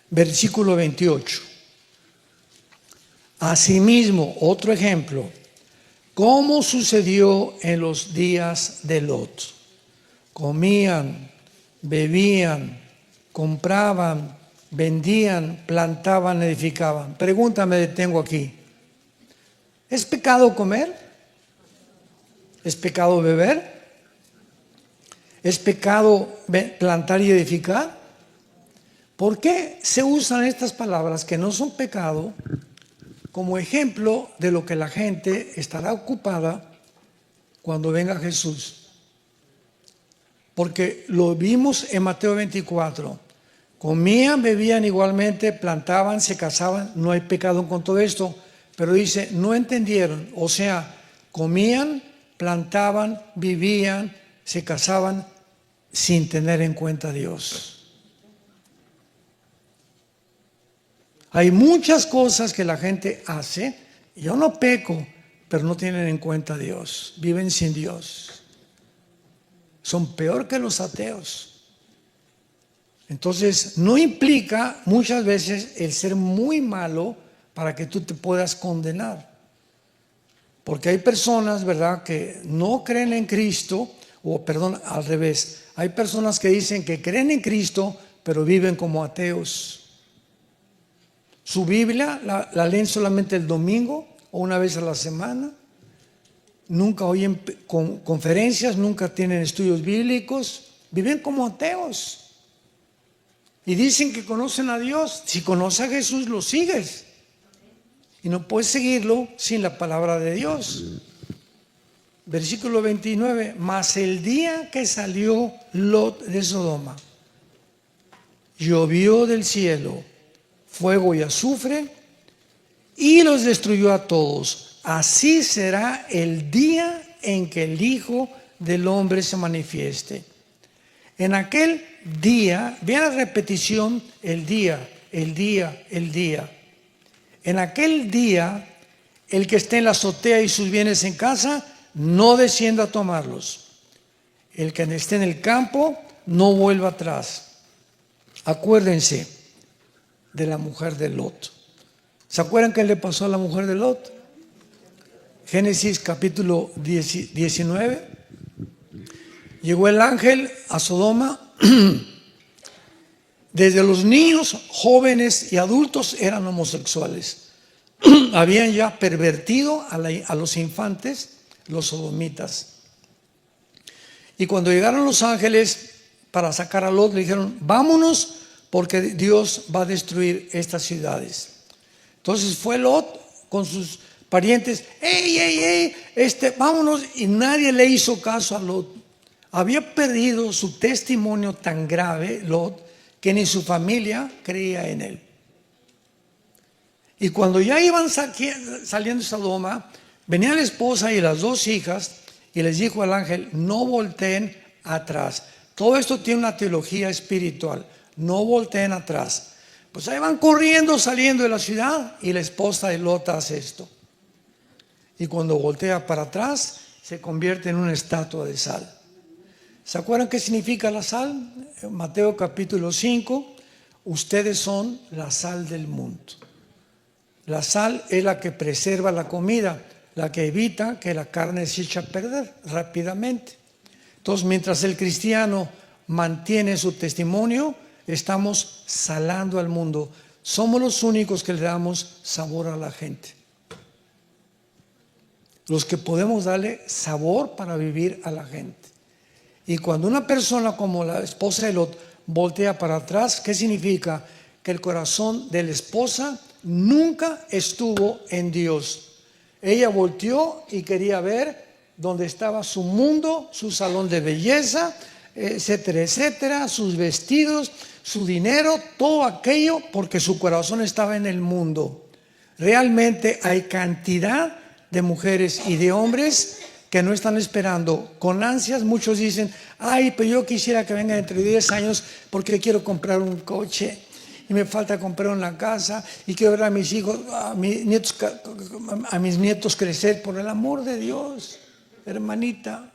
versículo 28. Asimismo, otro ejemplo, ¿cómo sucedió en los días de Lot? Comían, bebían, compraban, vendían, plantaban, edificaban. Pregunta me detengo aquí. ¿Es pecado comer? ¿Es pecado beber? ¿Es pecado plantar y edificar? ¿Por qué se usan estas palabras que no son pecado como ejemplo de lo que la gente estará ocupada cuando venga Jesús? Porque lo vimos en Mateo 24. Comían, bebían igualmente, plantaban, se casaban. No hay pecado con todo esto. Pero dice, no entendieron. O sea, comían, plantaban, vivían, se casaban sin tener en cuenta a Dios. Hay muchas cosas que la gente hace. Yo no peco, pero no tienen en cuenta a Dios. Viven sin Dios. Son peor que los ateos. Entonces, no implica muchas veces el ser muy malo para que tú te puedas condenar. Porque hay personas, ¿verdad?, que no creen en Cristo, o perdón, al revés. Hay personas que dicen que creen en Cristo, pero viven como ateos. Su Biblia la leen solamente el domingo o una vez a la semana. Nunca oyen conferencias, nunca tienen estudios bíblicos. Viven como ateos. Y dicen que conocen a Dios. Si conoces a Jesús, lo sigues. Y no puedes seguirlo sin la palabra de Dios. Versículo 29. Mas el día que salió Lot de Sodoma, llovió del cielo fuego y azufre y los destruyó a todos. Así será el día en que el Hijo del Hombre se manifieste. En aquel día, vean la repetición, el día, el día, el día. En aquel día, el que esté en la azotea y sus bienes en casa, no descienda a tomarlos. El que esté en el campo, no vuelva atrás. Acuérdense de la mujer de Lot. ¿Se acuerdan qué le pasó a la mujer de Lot? Génesis capítulo 19. Llegó el ángel a Sodoma. Desde los niños, jóvenes y adultos eran homosexuales. Habían ya pervertido a los infantes, los sodomitas. Y cuando llegaron los ángeles para sacar a Lot, le dijeron, vámonos porque Dios va a destruir estas ciudades. Entonces fue Lot con sus parientes, vámonos, y nadie le hizo caso a Lot. Había perdido su testimonio tan grave, Lot, que ni su familia creía en él. Y cuando ya iban saliendo de Sodoma, venía la esposa y las dos hijas y les dijo al ángel, no volteen atrás. Todo esto tiene una teología espiritual. No volteen atrás. Pues ahí van corriendo, saliendo de la ciudad, y la esposa de Lot hace esto. Y cuando voltea para atrás, se convierte en una estatua de sal. ¿Se acuerdan qué significa la sal? En Mateo capítulo 5, ustedes son la sal del mundo. La sal es la que preserva la comida, la que evita que la carne se eche a perder rápidamente. Entonces, mientras el cristiano mantiene su testimonio, estamos salando al mundo. Somos los únicos que le damos sabor a la gente. Los que podemos darle sabor para vivir a la gente. Y cuando una persona como la esposa de Lot voltea para atrás, ¿qué significa? Que el corazón de la esposa nunca estuvo en Dios. Ella volteó y quería ver dónde estaba su mundo, su salón de belleza, etcétera, etcétera, sus vestidos, su dinero, todo aquello, porque su corazón estaba en el mundo. Realmente hay cantidad de mujeres y de hombres que no están esperando con ansias. Muchos dicen, ay, pero yo quisiera que venga dentro de 10 años porque quiero comprar un coche y me falta comprar una casa y quiero ver a mis hijos, a mis nietos crecer. Por el amor de Dios, hermanita,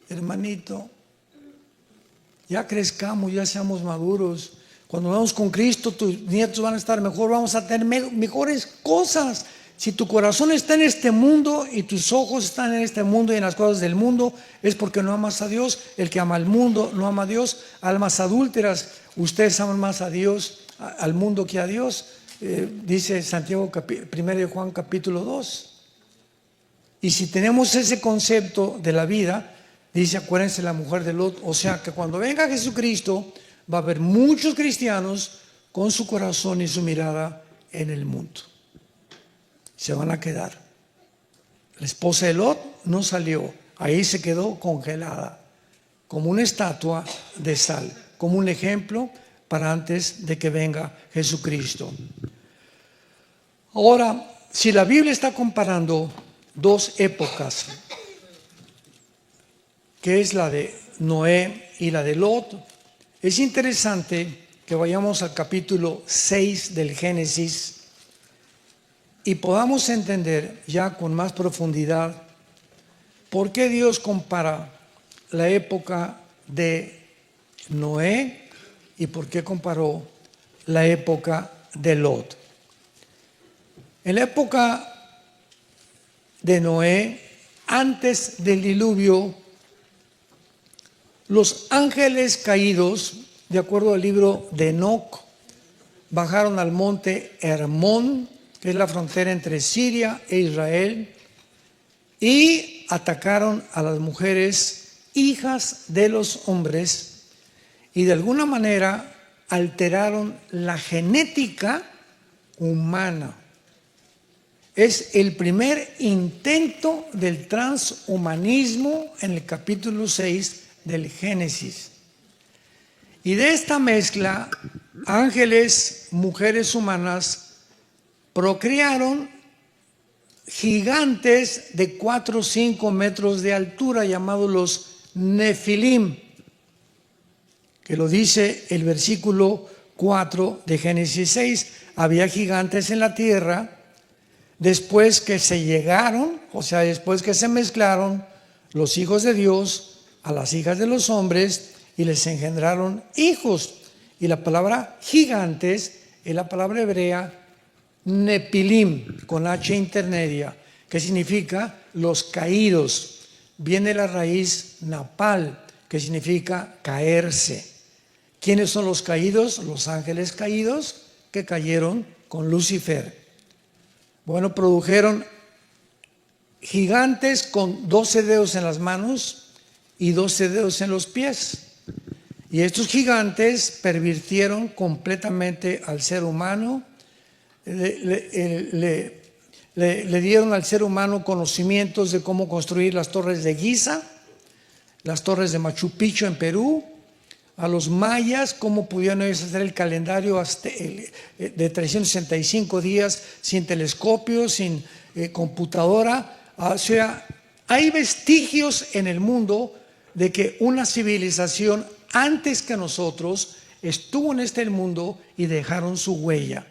hermanito, ya crezcamos, ya seamos maduros. Cuando vamos con Cristo, tus nietos van a estar mejor, vamos a tener mejores cosas. Si tu corazón está en este mundo y tus ojos están en este mundo y en las cosas del mundo, es porque no amas a Dios. El que ama al mundo no ama a Dios. Almas adúlteras, ustedes aman más a Dios, al mundo que a Dios. Dice Santiago, 1 de Juan capítulo 2. Y si tenemos ese concepto de la vida, dice, acuérdense la mujer de Lot, o sea que cuando venga Jesucristo va a haber muchos cristianos con su corazón y su mirada en el mundo. Se van a quedar. La esposa de Lot no salió, ahí se quedó congelada, como una estatua de sal, como un ejemplo para antes de que venga Jesucristo. Ahora, si la Biblia está comparando dos épocas, que es la de Noé y la de Lot, es interesante que vayamos al capítulo 6 del Génesis y podamos entender ya con más profundidad por qué Dios compara la época de Noé y por qué comparó la época de Lot. En la época de Noé, antes del diluvio, los ángeles caídos, de acuerdo al libro de Enoc, bajaron al monte Hermón, que es la frontera entre Siria e Israel, y atacaron a las mujeres, hijas de los hombres, y de alguna manera alteraron la genética humana. Es el primer intento del transhumanismo en el capítulo 6 del Génesis. Y de esta mezcla, ángeles, mujeres humanas, procrearon gigantes de 4 o 5 metros de altura, llamados los Nefilim, que lo dice el versículo 4 de Génesis 6. Había gigantes en la tierra después que se llegaron, o sea, después que se mezclaron los hijos de Dios a las hijas de los hombres y les engendraron hijos. Y la palabra gigantes es la palabra hebrea Nepilim, con H intermedia, que significa los caídos. Viene la raíz napal, que significa caerse. ¿Quiénes son los caídos? Los ángeles caídos que cayeron con Lucifer. Bueno, produjeron gigantes con 12 dedos en las manos y 12 dedos en los pies. Y estos gigantes pervirtieron completamente al ser humano, le dieron al ser humano conocimientos de cómo construir las torres de Giza, las torres de Machu Picchu en Perú, a los mayas cómo pudieron hacer el calendario de 365 días sin telescopio, sin computadora. O sea, hay vestigios en el mundo de que una civilización antes que nosotros estuvo en este mundo y dejaron su huella.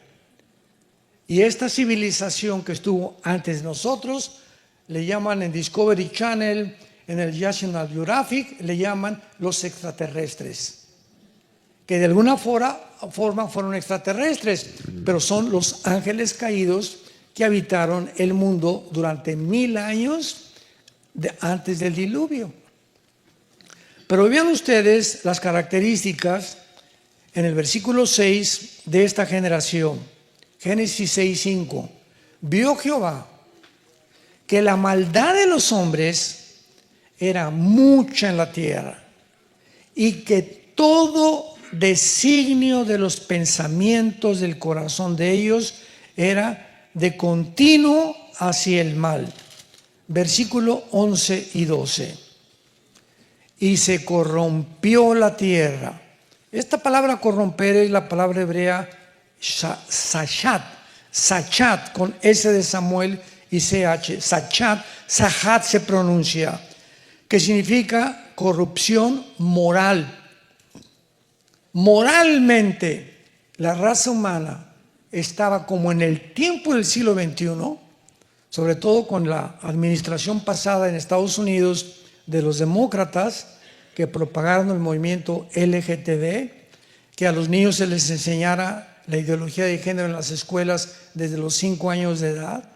Y esta civilización que estuvo antes de nosotros, le llaman en Discovery Channel, en el National Geographic, le llaman los extraterrestres. Que de alguna forma fueron extraterrestres, pero son los ángeles caídos que habitaron el mundo durante 1000 años antes del diluvio. Pero vean ustedes las características en el versículo 6 de esta generación. Génesis 6:5. Vio Jehová que la maldad de los hombres era mucha en la tierra y que todo designio de los pensamientos del corazón de ellos era de continuo hacia el mal. Versículo 11 y 12. Y se corrompió la tierra. Esta palabra corromper es la palabra hebrea sachat, con S de Samuel y CH. Sachat se pronuncia, que significa corrupción moral. Moralmente la raza humana estaba como en el tiempo del siglo XXI, sobre todo con la administración pasada en Estados Unidos de los demócratas que propagaron el movimiento LGTB, que a los niños se les enseñara la ideología de género en las escuelas desde los 5 años de edad,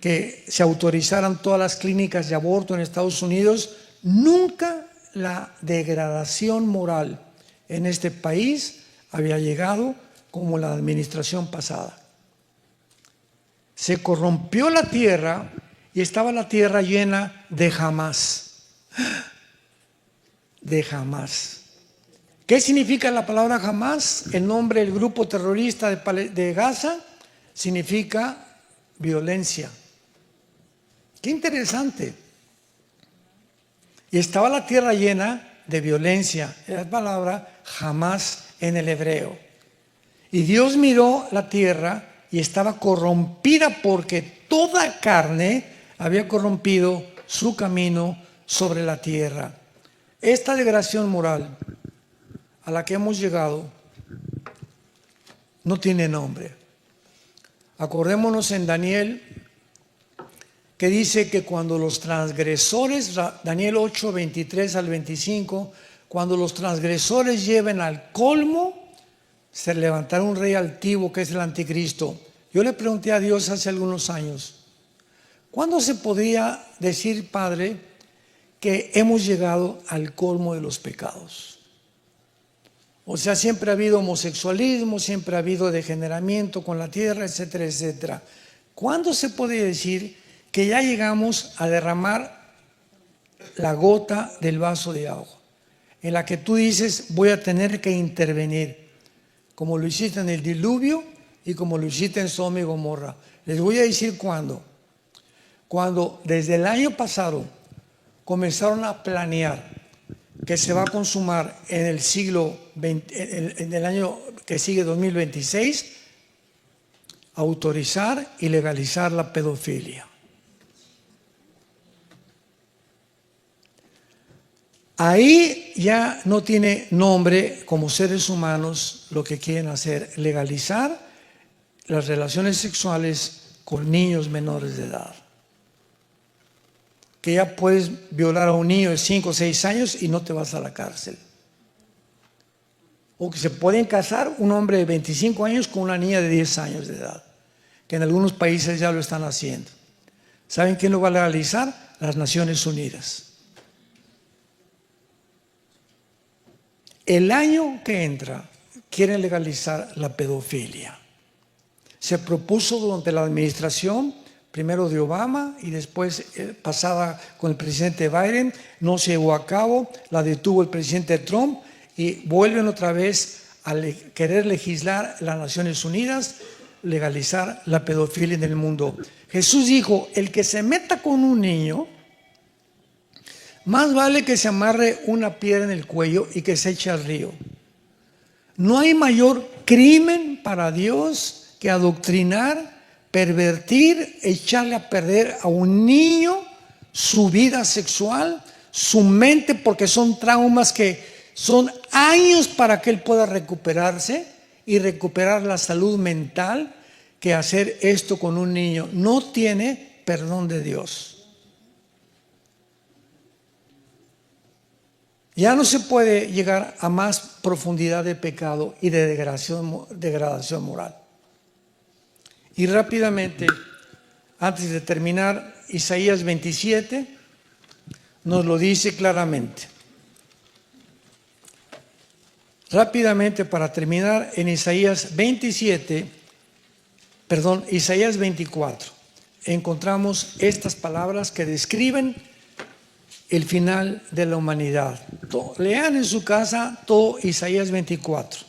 que se autorizaran todas las clínicas de aborto en Estados Unidos. Nunca la degradación moral en este país había llegado como la administración pasada. Se corrompió la tierra y estaba la tierra llena de Hamás. De Hamás. ¿Qué significa la palabra Hamás? El nombre del grupo terrorista de Gaza significa violencia. Qué interesante. Y estaba la tierra llena de violencia. Es la palabra Hamás en el hebreo. Y Dios miró la tierra y estaba corrompida porque toda carne había corrompido su camino sobre la tierra. Esta degradación moral a la que hemos llegado no tiene nombre. Acordémonos en Daniel, que dice que cuando los transgresores, Daniel 8, 23 al 25, cuando los transgresores lleven al colmo, se levantará un rey altivo que es el anticristo. Yo le pregunté a Dios hace algunos años, ¿cuándo se podría decir, Padre, que hemos llegado al colmo de los pecados? O sea, siempre ha habido homosexualismo, siempre ha habido degeneramiento con la tierra, etcétera, etcétera. ¿Cuándo se puede decir que ya llegamos a derramar la gota del vaso de agua, en la que tú dices, voy a tener que intervenir, como lo hiciste en el diluvio y como lo hiciste en Sodoma y Gomorra? Les voy a decir cuándo. Cuando desde el año pasado comenzaron a planear que se va a consumar en el siglo 20, en el año que sigue, 2026, autorizar y legalizar la pedofilia. Ahí ya no tiene nombre como seres humanos lo que quieren hacer, legalizar las relaciones sexuales con niños menores de edad. Que ya puedes violar a un niño de 5 o 6 años y no te vas a la cárcel. O que se pueden casar un hombre de 25 años con una niña de 10 años de edad, que en algunos países ya lo están haciendo. ¿Saben quién lo va a legalizar? Las Naciones Unidas. El año que entra quieren legalizar la pedofilia. Se propuso durante la administración, primero de Obama y después pasada con el presidente Biden, no se llevó a cabo, la detuvo el presidente Trump y vuelven otra vez a querer legislar las Naciones Unidas, legalizar la pedofilia en el mundo. Jesús dijo, el que se meta con un niño, más vale que se amarre una piedra en el cuello y que se eche al río. No hay mayor crimen para Dios que adoctrinar, pervertir, echarle a perder a un niño su vida sexual, su mente, porque son traumas que son años para que él pueda recuperarse y recuperar la salud mental, que hacer esto con un niño no tiene perdón de Dios. Ya no se puede llegar a más profundidad de pecado y de degradación moral. Y rápidamente, antes de terminar, Isaías 27 nos lo dice claramente. Rápidamente, para terminar, en Isaías 24, encontramos estas palabras que describen el final de la humanidad. Lean en su casa todo Isaías 24.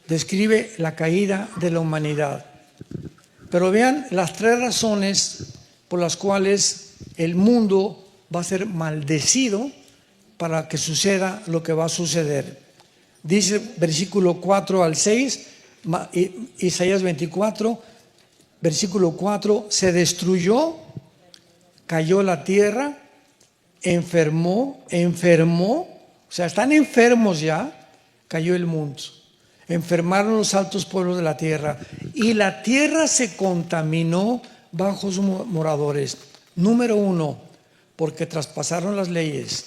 Describe la caída de la humanidad. Pero vean las 3 razones por las cuales el mundo va a ser maldecido para que suceda lo que va a suceder. Dice versículo 4 al 6, Isaías 24, versículo 4, se destruyó, cayó la tierra, enfermó, o sea, están enfermos ya, cayó el mundo. enfermaron los altos pueblos de la tierra, y la tierra se contaminó bajo sus moradores. Número 1, porque traspasaron las leyes.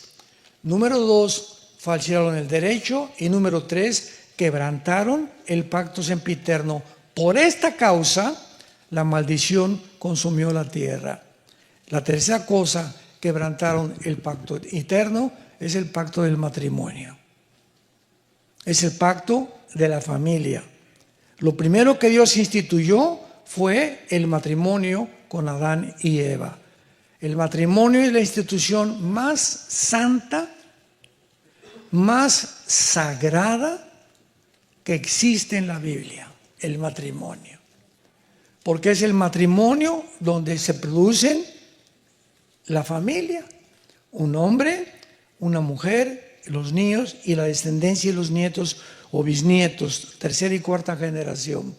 Número 2, falsearon el derecho. Y número 3, quebrantaron el pacto sempiterno. Por esta causa, la maldición consumió la tierra. La tercera cosa, quebrantaron el pacto eterno, es el pacto del matrimonio. Es el pacto de la familia. Lo primero que Dios instituyó fue el matrimonio con Adán y Eva. El matrimonio es la institución más santa, más sagrada que existe en la Biblia, el matrimonio. Porque es el matrimonio donde se producen la familia, un hombre, una mujer, los niños y la descendencia y los nietos o bisnietos, tercera y cuarta generación.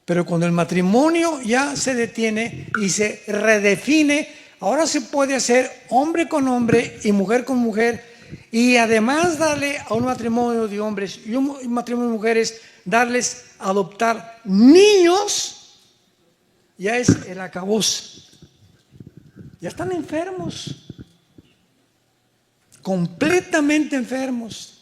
Pero cuando el matrimonio ya se detiene y se redefine, ahora se puede hacer hombre con hombre y mujer con mujer, y además darle a un matrimonio de hombres y un matrimonio de mujeres, darles a adoptar niños, ya es el acabose. Ya están enfermos, completamente enfermos.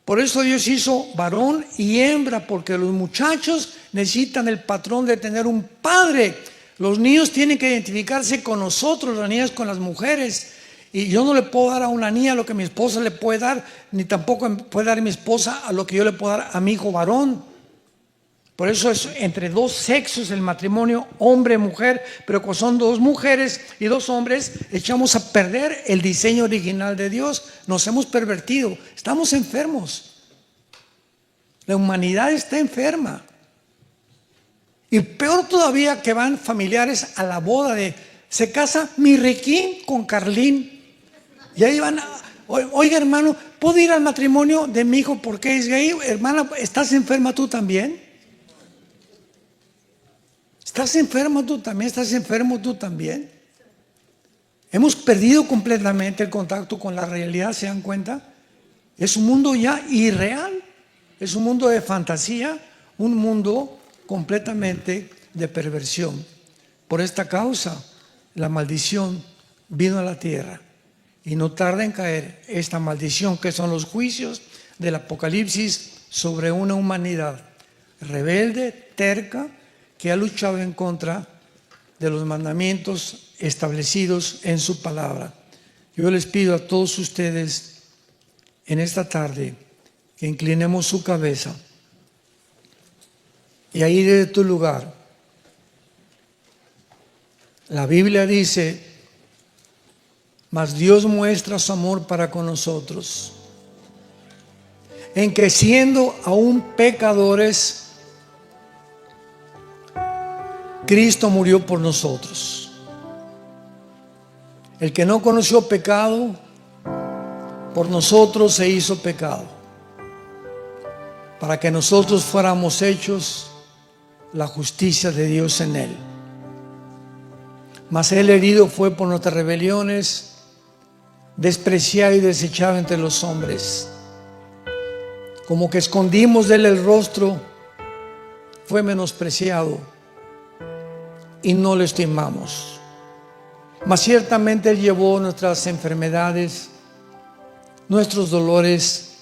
Por eso Dios hizo varón y hembra, porque los muchachos necesitan el patrón de tener un padre. Los niños tienen que identificarse con nosotros, las niñas con las mujeres. Y yo no le puedo dar a una niña lo que mi esposa le puede dar, ni tampoco puede dar a mi esposa a lo que yo le puedo dar a mi hijo varón. Por eso es entre dos sexos el matrimonio, hombre-mujer, pero cuando son dos mujeres y dos hombres, echamos a perder el diseño original de Dios. Nos hemos pervertido, estamos enfermos. La humanidad está enferma. Y peor todavía que van familiares a la boda se casa mi Riquín con Carlín. Y ahí van, oiga hermano, ¿puedo ir al matrimonio de mi hijo porque es gay? Hermana, ¿estás enferma tú también? ¿Estás enfermo tú también? ¿Estás enfermo tú también? Hemos perdido completamente el contacto con la realidad, ¿se dan cuenta? Es un mundo ya irreal, es un mundo de fantasía, un mundo completamente de perversión. Por esta causa, la maldición vino a la tierra y no tarda en caer esta maldición, que son los juicios del Apocalipsis sobre una humanidad rebelde, terca, que ha luchado en contra de los mandamientos establecidos en su palabra. Yo les pido a todos ustedes en esta tarde que inclinemos su cabeza y ahí desde tu lugar. La Biblia dice: mas Dios muestra su amor para con nosotros, en que siendo aún pecadores, Cristo murió por nosotros. El que no conoció pecado, por nosotros se hizo pecado, para que nosotros fuéramos hechos la justicia de Dios en él. Mas él herido fue por nuestras rebeliones, despreciado y desechado entre los hombres. Como que escondimos de él el rostro, fue menospreciado y no lo estimamos. Mas ciertamente él llevó nuestras enfermedades, nuestros dolores,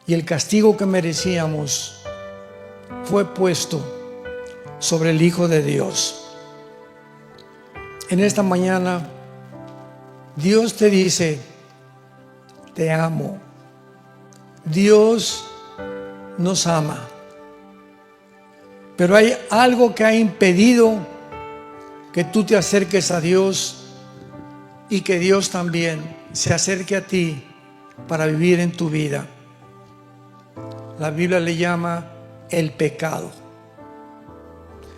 y el castigo que merecíamos fue puesto sobre el Hijo de Dios. En esta mañana Dios te dice: te amo. Dios nos ama. Pero hay algo que ha impedido que tú te acerques a Dios y que Dios también se acerque a ti para vivir en tu vida. La Biblia le llama el pecado.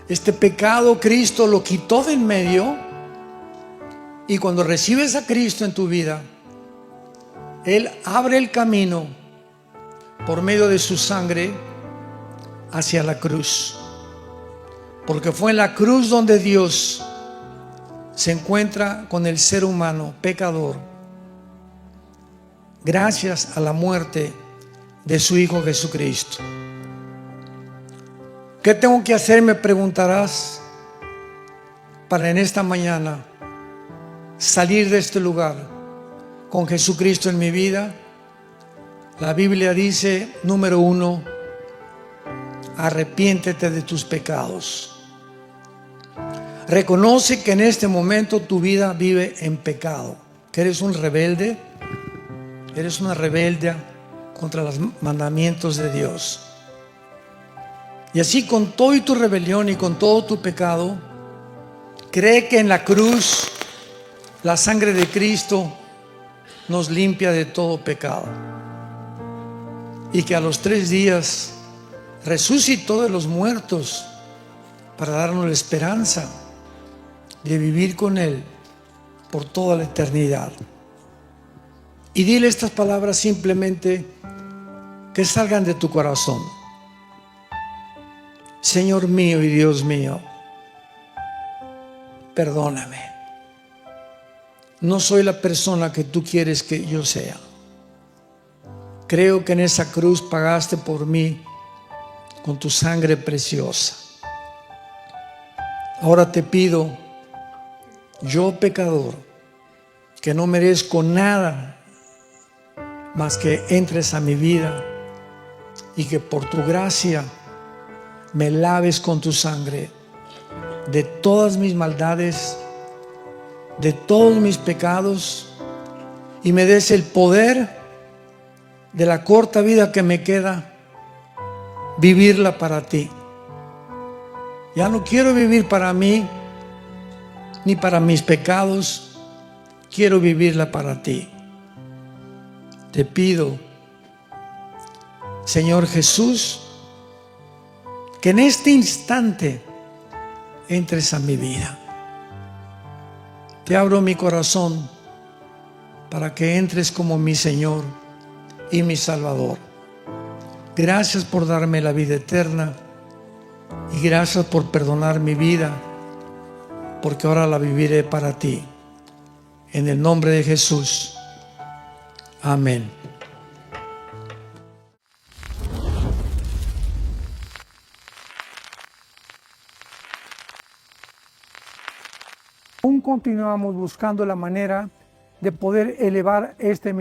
Este pecado Cristo lo quitó de en medio, y cuando recibes a Cristo en tu vida, Él abre el camino por medio de su sangre hacia la cruz. Porque fue en la cruz donde Dios se encuentra con el ser humano pecador, gracias a la muerte de su Hijo Jesucristo. ¿Qué tengo que hacer? Me preguntarás, para en esta mañana salir de este lugar con Jesucristo en mi vida. La Biblia dice, número 1, arrepiéntete de tus pecados. Reconoce que en este momento tu vida vive en pecado, que eres un rebelde, eres una rebelde contra los mandamientos de Dios. Y así, con todo y tu rebelión y con todo tu pecado, cree que en la cruz la sangre de Cristo nos limpia de todo pecado, y que a los 3 días resucitó de los muertos para darnos la esperanza de vivir con Él por toda la eternidad. Y dile estas palabras simplemente, que salgan de tu corazón. Señor mío y Dios mío, perdóname. No soy la persona que tú quieres que yo sea. Creo que en esa cruz pagaste por mí con tu sangre preciosa. Ahora te pido, yo pecador, que no merezco nada más que entres a mi vida y que por tu gracia me laves con tu sangre de todas mis maldades, de todos mis pecados, y me des el poder de la corta vida que me queda, vivirla para ti. Ya no quiero vivir para mí ni para mis pecados, quiero vivirla para ti. Te pido, Señor Jesús, que en este instante entres a mi vida. Te abro mi corazón para que entres como mi Señor y mi Salvador. Gracias por darme la vida eterna y gracias por perdonar mi vida, porque ahora la viviré para ti. En el nombre de Jesús. Amén. Aún continuamos buscando la manera de poder elevar este ministerio.